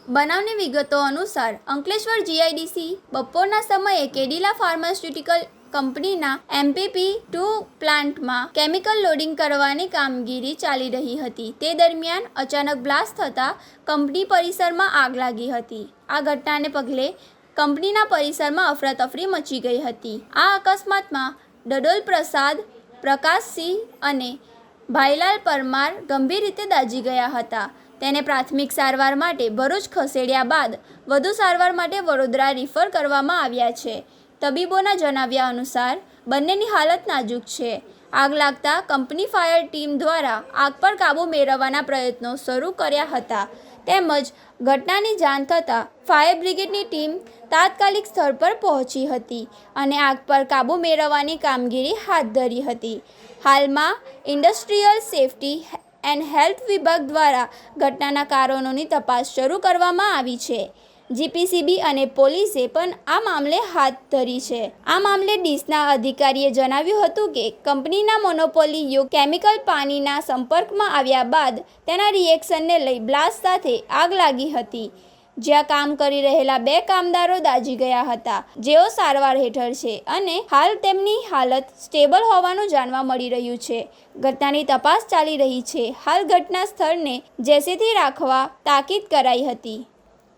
બનાવની વિગતો અનુસાર અંકલેશ્વર જીઆઈડીસી બપોરના સમયે કેડિલા ફાર્માસ્યુટિકલ કંપનીના MPP2 પ્લાન્ટમાં કેમિકલ લોડિંગ કરવાની કામગીરી ચાલી રહી હતી. તે દરમિયાન અચાનક બ્લાસ્ટ થતાં કંપની પરિસરમાં આગ લાગી હતી. આ ઘટનાને પગલે કંપનીના પરિસરમાં અફરાતફરી મચી ગઈ હતી. આ અકસ્માતમાં ડડોલ પ્રસાદ, પ્રકાશસિંહ અને ભાઈલાલ પરમાર ગંભીર રીતે દાઝી ગયા હતા. તેને પ્રાથમિક સારવાર માટે ભરૂચ ખસેડ્યા બાદ વધુ સારવાર માટે વડોદરા રિફર કરવામાં આવ્યા છે. તબીબોના જણાવ્યા અનુસાર બંનેની હાલત નાજુક છે. આગ લાગતા કંપની ફાયર ટીમ દ્વારા આગ પર કાબૂ મેળવવાના પ્રયત્નો શરૂ કર્યા હતા તેમજ ઘટનાની જાણ થતાં ફાયર બ્રિગેડની ટીમ તાત્કાલિક સ્થળ પર પહોંચી હતી અને આગ પર કાબૂ મેળવવાની કામગીરી હાથ ધરી હતી. હાલમાં ઇન્ડસ્ટ્રીયલ સેફ્ટી એન્ડ હેલ્થ વિભાગ દ્વારા ઘટનાના કારણોની તપાસ શરૂ કરવામાં આવી છે. જીપીસીબી અને પોલીસે પણ આ મામલે હાથ ધરી છે. આ મામલે ડીસના અધિકારીએ જણાવ્યું હતું કે કંપનીના મોનોપોલી યુક્ત કેમિકલ પાણીના સંપર્કમાં આવ્યા બાદ તેના રિએક્શનને લઈ બ્લાસ્ટ સાથે આગ લાગી હતી. જ્યાં કામ કરી રહેલા 2 કામદારો દાઝી ગયા હતા, જેઓ સારવાર હેઠળ છે અને હાલ તેમની હાલત સ્ટેબલ હોવાનું જાણવા મળી રહ્યું છે. ઘટનાની તપાસ ચાલી રહી છે. હાલ ઘટના સ્થળને જેસીથી રાખવા તાકીદ કરાઈ હતી.